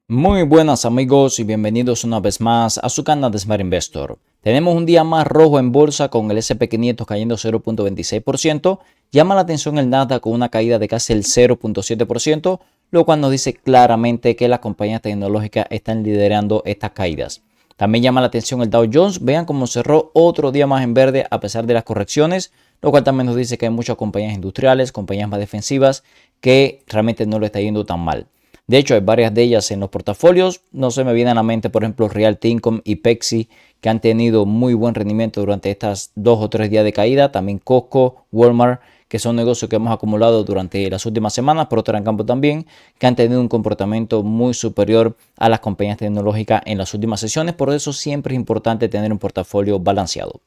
Muy buenas amigos y bienvenidos una vez más a su canal de Smart Investor. Tenemos un día más rojo en bolsa con el S&P 500 cayendo 0.26%. Llama la atención el Nasdaq con una caída de casi el 0.7%, lo cual nos dice claramente que las compañías tecnológicas están liderando estas caídas. También llama la atención el Dow Jones. Vean cómo cerró otro día más en verde a pesar de las correcciones, lo cual también nos dice que hay muchas compañías industriales, compañías más defensivas, que realmente no le está yendo tan mal. De hecho, hay varias de ellas en los portafolios. No se me viene a la mente, por ejemplo, Realty Income y Pepsi, que han tenido muy buen rendimiento durante estas 2 o 3 días de caída. También Costco, Walmart, que son negocios que hemos acumulado durante las últimas semanas. Procter & Gamble también, que han tenido un comportamiento muy superior a las compañías tecnológicas en las últimas sesiones. Por eso siempre es importante tener un portafolio balanceado.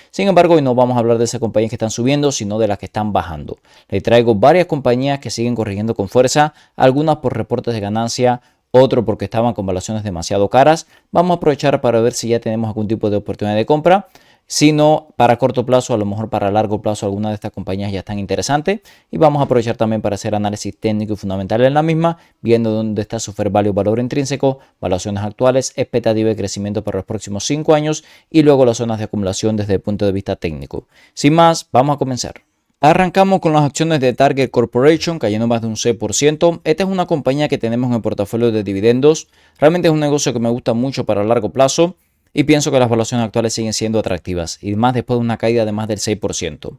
Sin embargo, hoy no vamos a hablar de esas compañías que están subiendo, sino de las que están bajando. Les traigo varias compañías que siguen corrigiendo con fuerza, algunas por reportes de ganancia, otros porque estaban con valuaciones demasiado caras. Vamos a aprovechar para ver si ya tenemos algún tipo de oportunidad de compra. Si no, para corto plazo, a lo mejor para largo plazo, algunas de estas compañías ya están interesantes. Y vamos a aprovechar también para hacer análisis técnico y fundamental en la misma, viendo dónde está su fair value, valor intrínseco, valuaciones actuales, expectativa de crecimiento para los próximos 5 años y luego las zonas de acumulación desde el punto de vista técnico. Sin más, vamos a comenzar. Arrancamos con las acciones de Target Corporation cayendo más de un 6%. Esta es una compañía que tenemos en el portafolio de dividendos. Realmente es un negocio que me gusta mucho para largo plazo. Y pienso que las valuaciones actuales siguen siendo atractivas, y más después de una caída de más del 6%.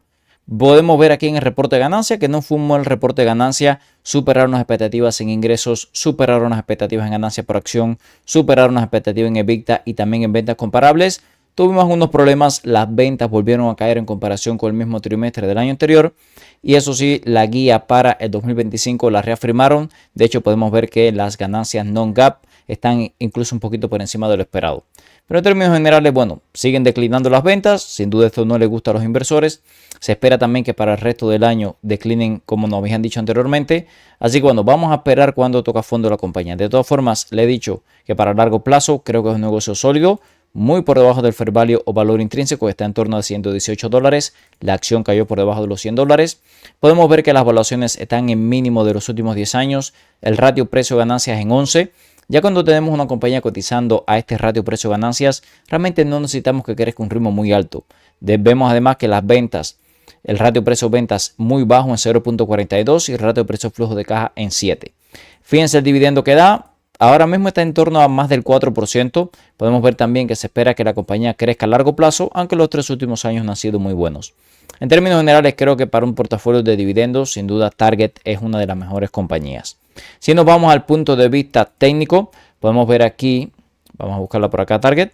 Podemos ver aquí en el reporte de ganancia que no fue un buen reporte de ganancia, superaron las expectativas en ingresos, superaron las expectativas en ganancia por acción, superaron las expectativas en EBITDA y también en ventas comparables. Tuvimos algunos problemas, las ventas volvieron a caer en comparación con el mismo trimestre del año anterior y eso sí, la guía para el 2025 la reafirmaron. De hecho, podemos ver que las ganancias non-GAAP están incluso un poquito por encima de lo esperado. Pero en términos generales, bueno, siguen declinando las ventas. Sin duda esto no le gusta a los inversores. Se espera también que para el resto del año declinen como nos habían dicho anteriormente. Así que bueno, vamos a esperar cuando toca fondo la compañía. De todas formas, le he dicho que para largo plazo creo que es un negocio sólido. Muy por debajo del fair value o valor intrínseco, está en torno a $118. La acción cayó por debajo de los $100. Podemos ver que las valuaciones están en mínimo de los últimos 10 años. El ratio precio-ganancias en 11. Ya cuando tenemos una compañía cotizando a este ratio precio-ganancias, realmente no necesitamos que crezca un ritmo muy alto. Vemos además que las ventas, el ratio precio-ventas muy bajo en 0.42 y el ratio precio-flujo de caja en 7. Fíjense el dividendo que da. Ahora mismo está en torno a más del 4%. Podemos ver también que se espera que la compañía crezca a largo plazo, aunque los 3 últimos años no han sido muy buenos. En términos generales, creo que para un portafolio de dividendos, sin duda Target es una de las mejores compañías. Si nos vamos al punto de vista técnico, podemos ver aquí, vamos a buscarla por acá, Target.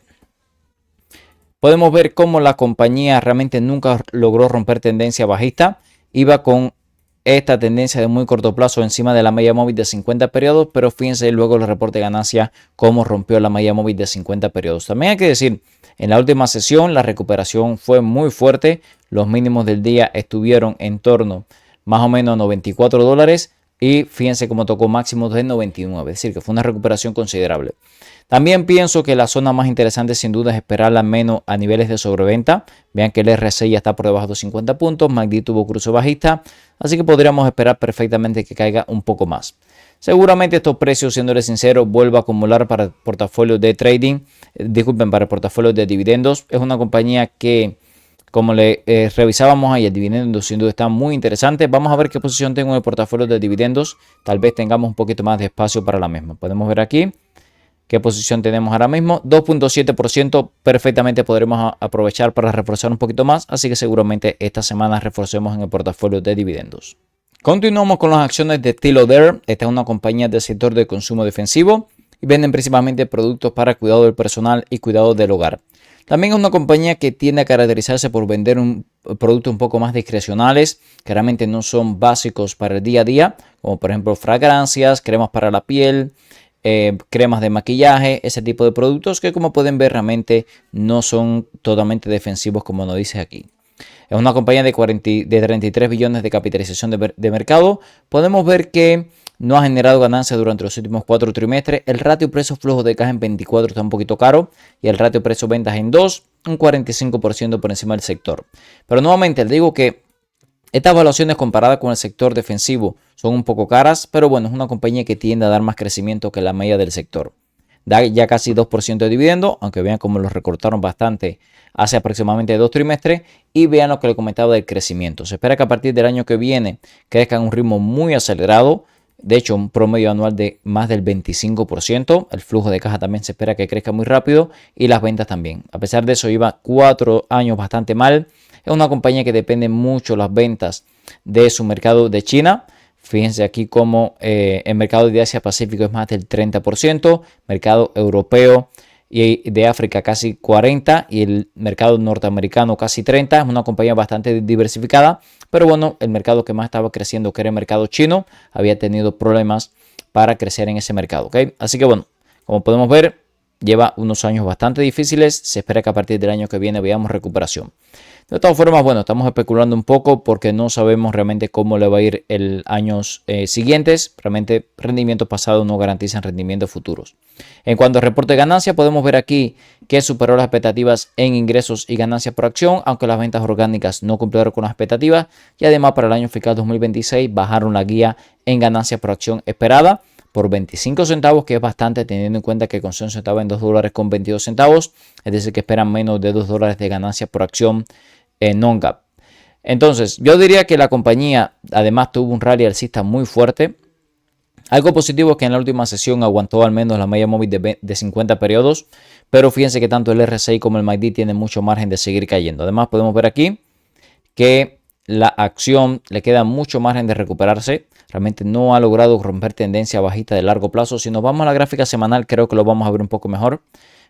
Podemos ver cómo la compañía realmente nunca logró romper tendencia bajista. Iba con esta tendencia de muy corto plazo encima de la media móvil de 50 periodos, pero fíjense luego el reporte de ganancia cómo rompió la media móvil de 50 periodos. También hay que decir, en la última sesión la recuperación fue muy fuerte. Los mínimos del día estuvieron en torno más o menos a $94. Y fíjense cómo tocó máximos de 99, es decir, que fue una recuperación considerable. También pienso que la zona más interesante sin duda es esperarla menos a niveles de sobreventa. Vean que el RSI ya está por debajo de 50 puntos, MACD tuvo cruce bajista, así que podríamos esperar perfectamente que caiga un poco más. Seguramente estos precios, siéndoles sincero, vuelvo a acumular para el portafolio de trading, para el portafolio de dividendos. Es una compañía que, como le revisábamos ahí, el dividendo sin duda está muy interesante. Vamos a ver qué posición tengo en el portafolio de dividendos. Tal vez tengamos un poquito más de espacio para la misma. Podemos ver aquí qué posición tenemos ahora mismo. 2.7% perfectamente podremos aprovechar para reforzar un poquito más. Así que seguramente esta semana reforcemos en el portafolio de dividendos. Continuamos con las acciones de Tilodare. Esta es una compañía del sector de consumo defensivo y venden principalmente productos para cuidado del personal y cuidado del hogar. También es una compañía que tiende a caracterizarse por vender un producto un poco más discrecionales, que realmente no son básicos para el día a día, como por ejemplo fragancias, cremas para la piel, cremas de maquillaje, ese tipo de productos que, como pueden ver, realmente no son totalmente defensivos como nos dice aquí. Es una compañía de 33 billones de capitalización de mercado. Podemos ver que no ha generado ganancias durante los últimos 4 trimestres. El ratio precio-flujo de caja en 24 está un poquito caro y el ratio precio-ventas en 2, un 45% por encima del sector. Pero nuevamente les digo que Estas evaluaciones comparadas con el sector defensivo son un poco caras, pero bueno, es una compañía que tiende a dar más crecimiento que la media del sector. Da ya casi 2% de dividendo, aunque vean cómo lo recortaron bastante hace aproximadamente 2 trimestres. Y vean lo que le comentaba del crecimiento. Se espera que a partir del año que viene crezca en un ritmo muy acelerado. De hecho, un promedio anual de más del 25%. El flujo de caja también se espera que crezca muy rápido y las ventas también. A pesar de eso, lleva 4 años bastante mal. Es una compañía que depende mucho las ventas de su mercado de China. Fíjense aquí como el mercado de Asia Pacífico es más del 30%, mercado europeo y de África casi 40% y el mercado norteamericano casi 30%. Es una compañía bastante diversificada, pero bueno, el mercado que más estaba creciendo, que era el mercado chino, había tenido problemas para crecer en ese mercado. ¿Okay? Así que bueno, como podemos ver, lleva unos años bastante difíciles. Se espera que a partir del año que viene veamos recuperación. De todas formas, bueno, estamos especulando un poco porque no sabemos realmente cómo le va a ir el años siguientes. Realmente rendimientos pasados no garantizan rendimientos futuros. En cuanto al reporte de ganancias, podemos ver aquí que superó las expectativas en ingresos y ganancias por acción, aunque las ventas orgánicas no cumplieron con las expectativas y además para el año fiscal 2026 bajaron la guía en ganancias por acción esperada por 25 centavos, que es bastante teniendo en cuenta que el consenso estaba en $2.22, es decir, que esperan menos de $2 de ganancia por acción non-GAAP. Entonces, yo diría que la compañía además tuvo un rally alcista muy fuerte. Algo positivo es que en la última sesión aguantó al menos la media móvil de 50 periodos, pero fíjense que tanto el RSI como el MACD tienen mucho margen de seguir cayendo. Además, podemos ver aquí que la acción le queda mucho margen de recuperarse. Realmente no ha logrado romper tendencia bajista de largo plazo. Si nos vamos a la gráfica semanal, creo que lo vamos a ver un poco mejor.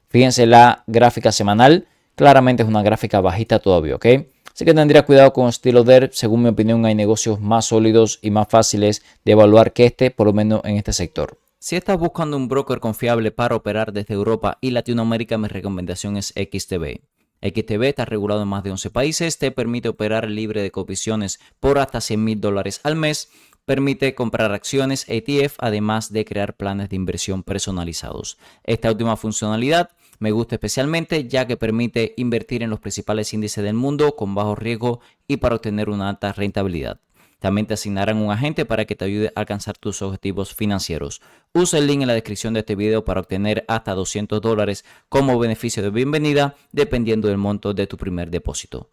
Fíjense la gráfica semanal. Claramente es una gráfica bajista todavía, ¿ok? Así que tendría cuidado con el estilo DER. Según mi opinión, hay negocios más sólidos y más fáciles de evaluar que este, por lo menos en este sector. Si estás buscando un broker confiable para operar desde Europa y Latinoamérica, mi recomendación es XTB. XTB está regulado en más de 11 países, te permite operar libre de comisiones por hasta $100,000 al mes, permite comprar acciones ETF, además de crear planes de inversión personalizados. Esta última funcionalidad me gusta especialmente ya que permite invertir en los principales índices del mundo con bajo riesgo y para obtener una alta rentabilidad. También te asignarán un agente para que te ayude a alcanzar tus objetivos financieros. Usa el link en la descripción de este video para obtener hasta $200 como beneficio de bienvenida, dependiendo del monto de tu primer depósito.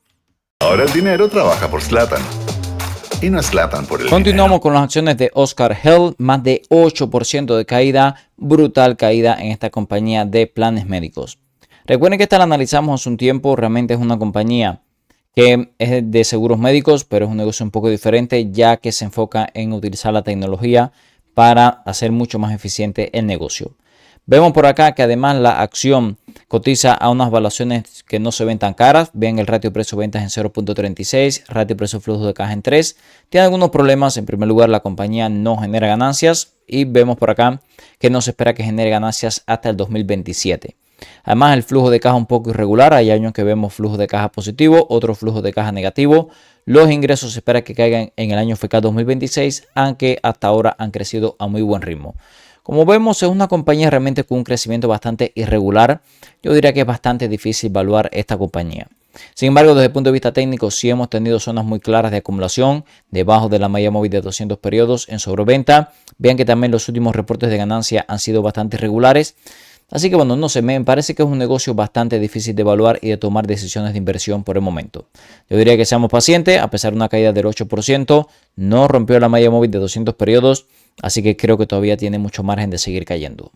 Ahora el dinero trabaja por Zlatan. Y no es Zlatan por el Continuamos dinero. con las acciones de Oscar Health, más de 8% de caída, brutal caída en esta compañía de planes médicos. Recuerden que esta la analizamos hace un tiempo, realmente es una compañía que es de seguros médicos, pero es un negocio un poco diferente ya que se enfoca en utilizar la tecnología para hacer mucho más eficiente el negocio. Vemos por acá que además la acción cotiza a unas valuaciones que no se ven tan caras. Ven el ratio precio-ventas en 0.36, ratio precio-flujo de caja en 3. Tiene algunos problemas. En primer lugar, la compañía no genera ganancias y vemos por acá que no se espera que genere ganancias hasta el 2027. Además, el flujo de caja un poco irregular. Hay años que vemos flujo de caja positivo, otros flujos de caja negativo. Los ingresos se espera que caigan en el año fiscal 2026, aunque hasta ahora han crecido a muy buen ritmo. Como vemos, es una compañía realmente con un crecimiento bastante irregular. Yo diría que es bastante difícil evaluar esta compañía. Sin embargo, desde el punto de vista técnico, sí hemos tenido zonas muy claras de acumulación debajo de la media móvil de 200 periodos en sobreventa. Vean que también los últimos reportes de ganancia han sido bastante irregulares. Así que bueno, no sé, me parece que es un negocio bastante difícil de evaluar y de tomar decisiones de inversión por el momento. Yo diría que seamos pacientes, a pesar de una caída del 8%, no rompió la media móvil de 200 periodos, así que creo que todavía tiene mucho margen de seguir cayendo.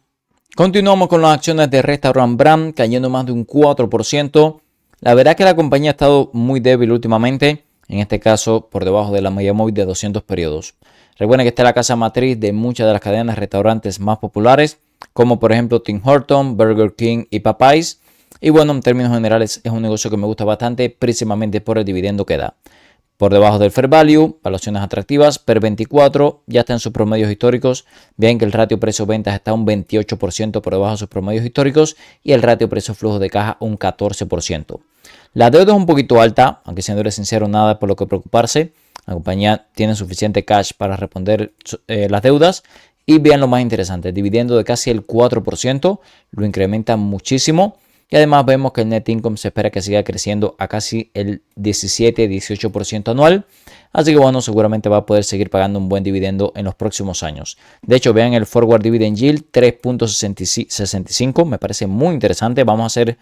Continuamos con las acciones de Restaurant Brand, cayendo más de un 4%. La verdad es que la compañía ha estado muy débil últimamente, en este caso por debajo de la media móvil de 200 periodos. Recuerden que esta es la casa matriz de muchas de las cadenas de restaurantes más populares, como por ejemplo Tim Hortons, Burger King y Popeyes. Y bueno, en términos generales es un negocio que me gusta bastante, principalmente por el dividendo que da. Por debajo del fair value, valuaciones atractivas, PER 24, ya está en sus promedios históricos. Vean que el ratio precio-ventas está un 28% por debajo de sus promedios históricos y el ratio precio-flujo de caja un 14%. La deuda es un poquito alta, aunque siendo sincero, nada por lo que preocuparse. La compañía tiene suficiente cash para responder las deudas. Y vean lo más interesante, el dividendo de casi el 4%, lo incrementa muchísimo. Y además vemos que el net income se espera que siga creciendo a casi el 17-18% anual. Así que bueno, seguramente va a poder seguir pagando un buen dividendo en los próximos años. De hecho, vean el Forward Dividend Yield 3.65. Me parece muy interesante. Vamos a hacer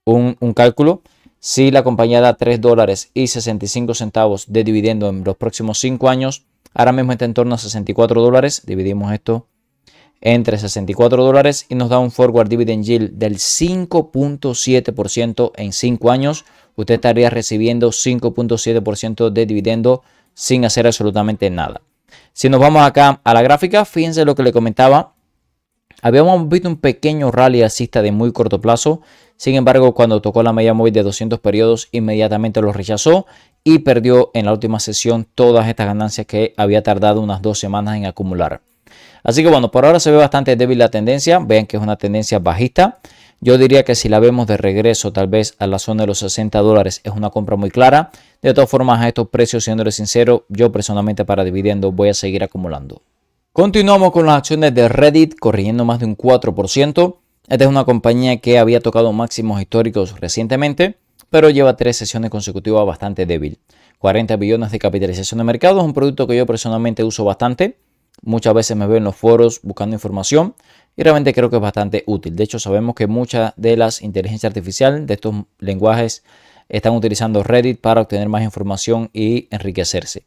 un cálculo. Si la compañía da $3.65 de dividendo en los próximos 5 años, ahora mismo está en torno a $64. Dividimos esto entre $64 y nos da un Forward Dividend Yield del 5.7% en 5 años. Usted estaría recibiendo 5.7% de dividendo sin hacer absolutamente nada. Si nos vamos acá a la gráfica, fíjense lo que le comentaba. Habíamos visto un pequeño rally alcista de muy corto plazo. Sin embargo, cuando tocó la media móvil de 200 periodos, inmediatamente lo rechazó y perdió en la última sesión todas estas ganancias que había tardado unas 2 semanas en acumular. Así que bueno, por ahora se ve bastante débil la tendencia. Vean que es una tendencia bajista. Yo diría que si la vemos de regreso tal vez a la zona de los $60 es una compra muy clara. De todas formas, a estos precios, siéndole sincero, yo personalmente para dividendo voy a seguir acumulando. Continuamos con las acciones de Reddit corrigiendo más de un 4%. Esta es una compañía que había tocado máximos históricos recientemente, pero lleva 3 sesiones consecutivas bastante débil. 40 billones de capitalización de mercado es un producto que yo personalmente uso bastante. Muchas veces me veo en los foros buscando información y realmente creo que es bastante útil. De hecho, sabemos que muchas de las inteligencias artificiales de estos lenguajes están utilizando Reddit para obtener más información y enriquecerse.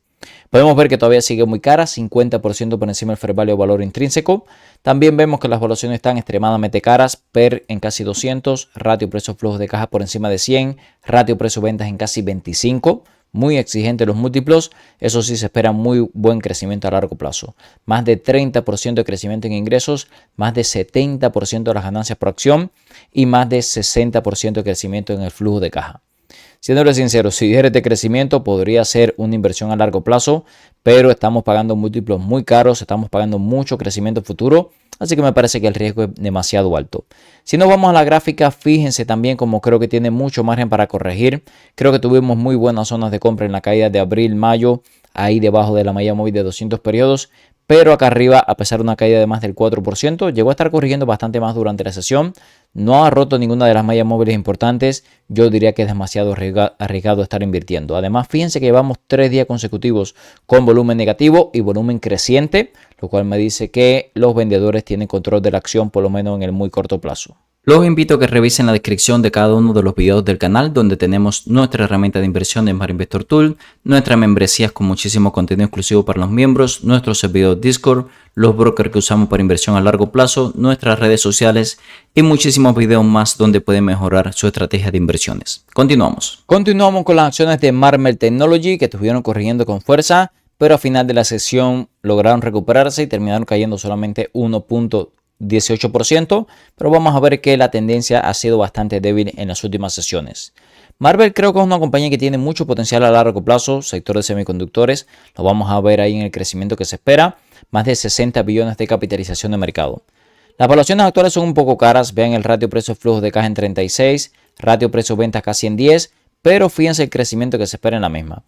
Podemos ver que todavía sigue muy cara, 50% por encima del fair value o valor intrínseco. También vemos que las evaluaciones están extremadamente caras, PER en casi 200, ratio precio-flujo de caja por encima de 100, ratio precio-ventas en casi 25. Muy exigentes los múltiplos, eso sí se espera muy buen crecimiento a largo plazo. Más de 30% de crecimiento en ingresos, más de 70% de las ganancias por acción y más de 60% de crecimiento en el flujo de caja. Siéndole sincero, si diera este crecimiento podría ser una inversión a largo plazo, pero estamos pagando múltiplos muy caros, estamos pagando mucho crecimiento futuro, así que me parece que el riesgo es demasiado alto. Si nos vamos a la gráfica, fíjense también como creo que tiene mucho margen para corregir. Creo que tuvimos muy buenas zonas de compra en la caída de abril, mayo, ahí debajo de la media móvil de 200 periodos. Pero acá arriba, a pesar de una caída de más del 4%, llegó a estar corrigiendo bastante más durante la sesión. No ha roto ninguna de las medias móviles importantes. Yo diría que es demasiado arriesgado estar invirtiendo. Además, fíjense que llevamos 3 días consecutivos con volumen negativo y volumen creciente, lo cual me dice que los vendedores tienen control de la acción, por lo menos en el muy corto plazo. Los invito a que revisen la descripción de cada uno de los videos del canal, donde tenemos nuestra herramienta de inversión de Smart Investor Tool, nuestras membresías con muchísimo contenido exclusivo para los miembros, nuestro servidor Discord, los brokers que usamos para inversión a largo plazo, nuestras redes sociales y muchísimos videos más donde pueden mejorar su estrategia de inversiones. Continuamos con las acciones de Marvell Technology que estuvieron corrigiendo con fuerza, pero a final de la sesión lograron recuperarse y terminaron cayendo solamente 1.18%, pero vamos a ver que la tendencia ha sido bastante débil en las últimas sesiones. Marvell creo que es una compañía que tiene mucho potencial a largo plazo, sector de semiconductores, lo vamos a ver ahí en el crecimiento que se espera, más de 60 billones de capitalización de mercado. Las evaluaciones actuales son un poco caras, vean el ratio precio-flujo de caja en 36, ratio precio-ventas casi en 10, pero fíjense el crecimiento que se espera en la misma.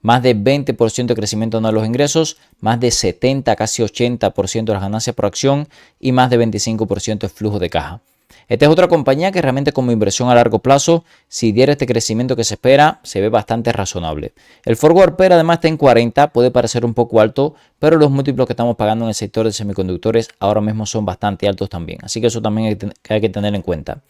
Más de 20% de crecimiento en los ingresos, más de 70, casi 80% de las ganancias por acción y más de 25% de flujo de caja. Esta es otra compañía que realmente como inversión a largo plazo, si diera este crecimiento que se espera, se ve bastante razonable. El forward PER además está en 40, puede parecer un poco alto, pero los múltiplos que estamos pagando en el sector de semiconductores ahora mismo son bastante altos también. Así que eso también hay que tener en cuenta.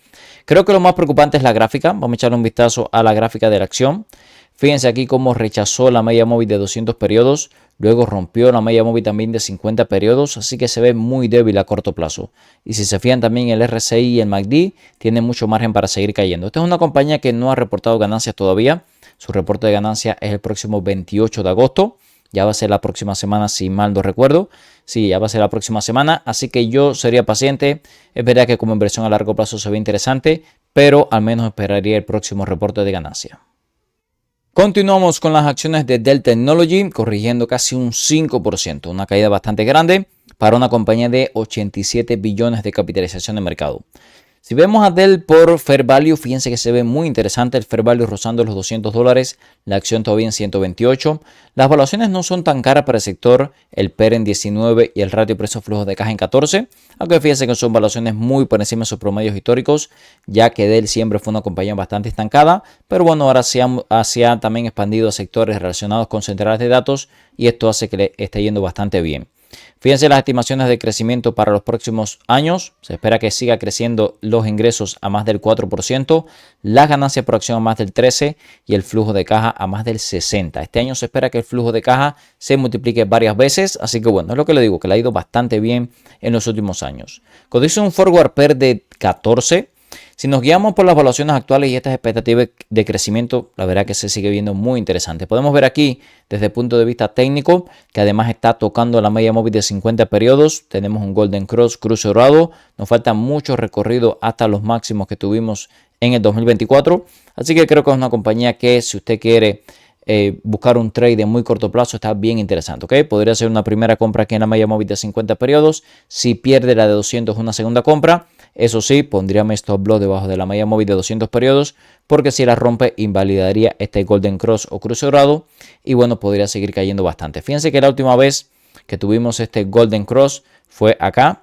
Creo que lo más preocupante es la gráfica. Vamos a echarle un vistazo a la gráfica de la acción. Fíjense aquí cómo rechazó la media móvil de 200 periodos, luego rompió la media móvil también de 50 periodos, así que se ve muy débil a corto plazo. Y si se fijan también el RSI y el MACD, tiene mucho margen para seguir cayendo. Esta es una compañía que no ha reportado ganancias todavía. Su reporte de ganancias es el próximo 28 de agosto. Ya va a ser la próxima semana, si mal no recuerdo. Sí, ya va a ser la próxima semana, así que yo sería paciente. Es verdad que como inversión a largo plazo se ve interesante, pero al menos esperaría el próximo reporte de ganancia. Continuamos con las acciones de Dell Technology, corrigiendo casi un 5%, una caída bastante grande para una compañía de 87 billones de capitalización de mercado. Si vemos a Dell por Fair Value, fíjense que se ve muy interesante el Fair Value rozando los $200, la acción todavía en 128. Las valuaciones no son tan caras para el sector, el PER en 19 y el ratio precio-flujo de caja en 14, aunque fíjense que son valuaciones muy por encima de sus promedios históricos, ya que Dell siempre fue una compañía bastante estancada, pero bueno, ahora se ha también expandido a sectores relacionados con centrales de datos y esto hace que le esté yendo bastante bien. Fíjense las estimaciones de crecimiento para los próximos años. Se espera que siga creciendo los ingresos a más del 4%, las ganancias por acción a más del 13% y el flujo de caja a más del 60%. Este año se espera que el flujo de caja se multiplique varias veces, así que bueno, es lo que le digo, que le ha ido bastante bien en los últimos años. Cuando dice un forward PER de 14, si nos guiamos por las evaluaciones actuales y estas expectativas de crecimiento, la verdad que se sigue viendo muy interesante. Podemos ver aquí desde el punto de vista técnico que además está tocando la media móvil de 50 periodos. Tenemos un Golden Cross, cruce dorado. Nos falta mucho recorrido hasta los máximos que tuvimos en el 2024. Así que creo que es una compañía que si usted quiere buscar un trade de muy corto plazo está bien interesante, ¿ok? Podría ser una primera compra aquí en la media móvil de 50 periodos. Si pierde la de 200, una segunda compra. Eso sí, pondría mi stop loss debajo de la media móvil de 200 periodos, porque si la rompe invalidaría este Golden Cross o cruce dorado y bueno, podría seguir cayendo bastante. Fíjense que la última vez que tuvimos este Golden Cross fue acá.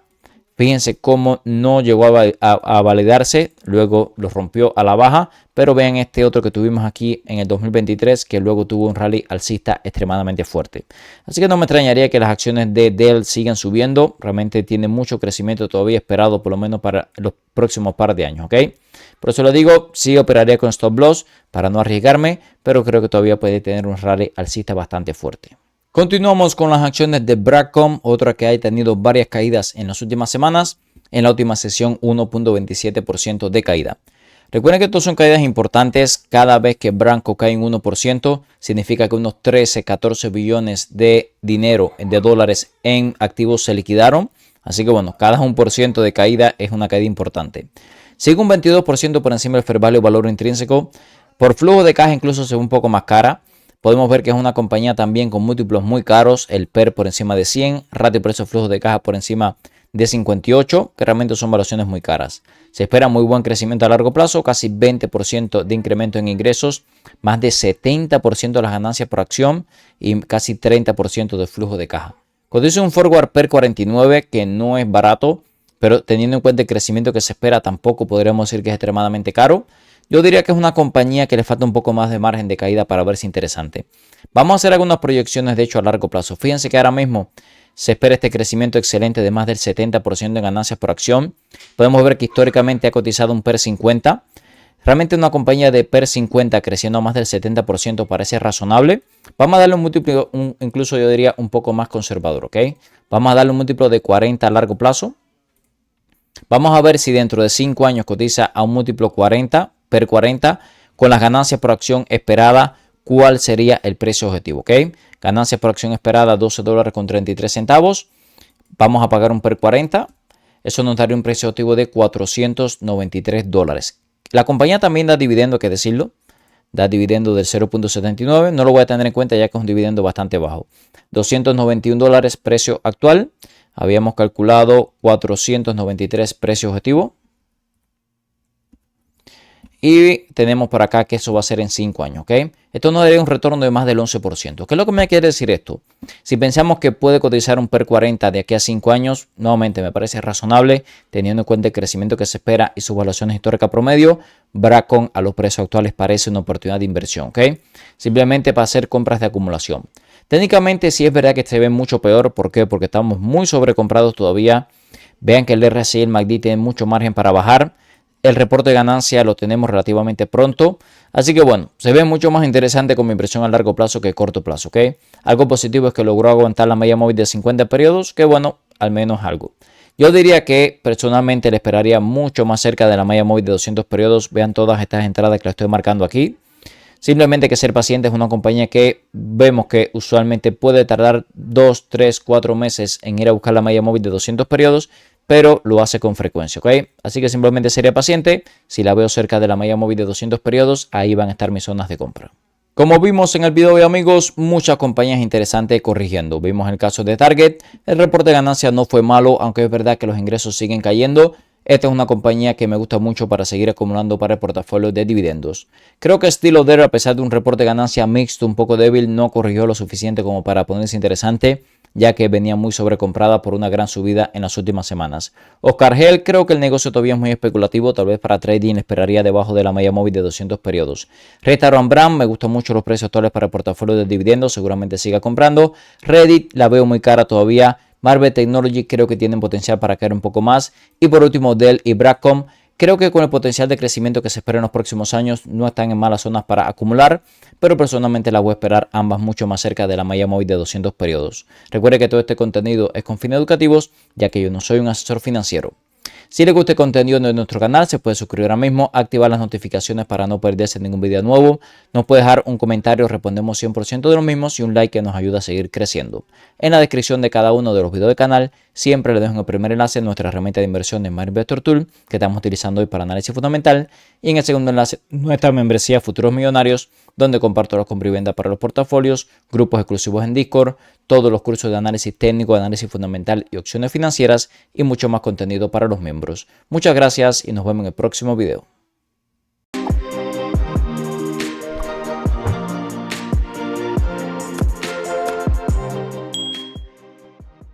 Fíjense cómo no llegó a validarse, luego lo rompió a la baja, pero vean este otro que tuvimos aquí en el 2023 que luego tuvo un rally alcista extremadamente fuerte. Así que no me extrañaría que las acciones de Dell sigan subiendo, realmente tiene mucho crecimiento todavía esperado por lo menos para los próximos par de años, ¿ok? Por eso lo digo, sí operaría con stop loss para no arriesgarme, pero creo que todavía puede tener un rally alcista bastante fuerte. Continuamos con las acciones de Broadcom, otra que ha tenido varias caídas en las últimas semanas. En la última sesión 1.27% de caída. Recuerden que estas son caídas importantes. Cada vez que Broadcom cae en 1%, significa que unos 13-14 billones de dinero, de dólares en activos se liquidaron. Así que bueno, cada 1% de caída es una caída importante. Sigue un 22% por encima del fair value valor intrínseco. Por flujo de caja incluso se ve un poco más cara. Podemos ver que es una compañía también con múltiplos muy caros, el PER por encima de 100, ratio precio-flujo de caja por encima de 58, que realmente son valuaciones muy caras. Se espera muy buen crecimiento a largo plazo, casi 20% de incremento en ingresos, más de 70% de las ganancias por acción y casi 30% de flujo de caja. Cuando dice un forward PER 49, que no es barato, pero teniendo en cuenta el crecimiento que se espera, tampoco podríamos decir que es extremadamente caro. Yo diría que es una compañía que le falta un poco más de margen de caída para verse interesante. Vamos a hacer algunas proyecciones, de hecho, a largo plazo. Fíjense que ahora mismo se espera este crecimiento excelente de más del 70% en ganancias por acción. Podemos ver que históricamente ha cotizado un PER 50. Realmente una compañía de PER 50 creciendo a más del 70% parece razonable. Vamos a darle un múltiplo, incluso yo diría un poco más conservador, ¿ok? Vamos a darle un múltiplo de 40 a largo plazo. Vamos a ver si dentro de 5 años cotiza a un múltiplo 40, PER 40, con las ganancias por acción esperadas, cuál sería el precio objetivo, ¿ok? Ganancias por acción esperada $12.33. Vamos a pagar un PER 40. Eso nos daría un precio objetivo de $493. La compañía también da dividendo, hay que decirlo. Da dividendo del 0.79. No lo voy a tener en cuenta ya que es un dividendo bastante bajo. $291 precio actual. Habíamos calculado 493 precio objetivo. Y tenemos por acá que eso va a ser en 5 años, ¿ok? Esto nos daría un retorno de más del 11%. ¿Qué es lo que me quiere decir esto? Si pensamos que puede cotizar un PER 40 de aquí a 5 años, nuevamente me parece razonable, teniendo en cuenta el crecimiento que se espera y sus valuaciones históricas promedio. Broadcom a los precios actuales parece una oportunidad de inversión, ¿ok? Simplemente para hacer compras de acumulación. Técnicamente sí es verdad que se ve mucho peor. ¿Por qué? Porque estamos muy sobrecomprados todavía. Vean que el RSI y el MACD tienen mucho margen para bajar. El reporte de ganancia lo tenemos relativamente pronto. Así que bueno, se ve mucho más interesante como inversión a largo plazo que a corto plazo, ¿ok? Algo positivo es que logró aguantar la media móvil de 50 periodos, que bueno, al menos algo. Yo diría que personalmente le esperaría mucho más cerca de la media móvil de 200 periodos. Vean todas estas entradas que le estoy marcando aquí. Simplemente hay que ser paciente. Es una compañía que vemos que usualmente puede tardar 2, 3, 4 meses en ir a buscar la media móvil de 200 periodos, pero lo hace con frecuencia, ¿ok? Así que simplemente sería paciente. Si la veo cerca de la media móvil de 200 periodos, ahí van a estar mis zonas de compra. Como vimos en el video de amigos, muchas compañías interesantes corrigiendo. Vimos el caso de Target. El reporte de ganancias no fue malo, aunque es verdad que los ingresos siguen cayendo. Esta es una compañía que me gusta mucho para seguir acumulando para el portafolio de dividendos. Creo que Estilo Dare, a pesar de un reporte de ganancia mixto un poco débil, no corrigió lo suficiente como para ponerse interesante, ya que venía muy sobrecomprada por una gran subida en las últimas semanas. Oscar Hell, creo que el negocio todavía es muy especulativo, tal vez para trading esperaría debajo de la media móvil de 200 periodos. Restaurant Brand, me gustan mucho los precios actuales para el portafolio de dividendos, seguramente siga comprando. Reddit, la veo muy cara todavía. Marvell Technology creo que tienen potencial para caer un poco más. Y por último, Dell y Broadcom. Creo que con el potencial de crecimiento que se espera en los próximos años no están en malas zonas para acumular, pero personalmente las voy a esperar ambas mucho más cerca de la malla móvil de 200 periodos. Recuerde que todo este contenido es con fines educativos, ya que yo no soy un asesor financiero. Si les gusta el contenido de nuestro canal, se puede suscribir ahora mismo, activar las notificaciones para no perderse ningún video nuevo. Nos puede dejar un comentario, respondemos 100% de los mismos y un like que nos ayuda a seguir creciendo. En la descripción de cada uno de los videos del canal, siempre les dejo en el primer enlace nuestra herramienta de inversión de Smart Investor Tool que estamos utilizando hoy para análisis fundamental. Y en el segundo enlace, nuestra membresía Futuros Millonarios, donde comparto las compra y venta para los portafolios, grupos exclusivos en Discord, todos los cursos de análisis técnico, análisis fundamental y opciones financieras y mucho más contenido para los miembros. Muchas gracias y nos vemos en el próximo video.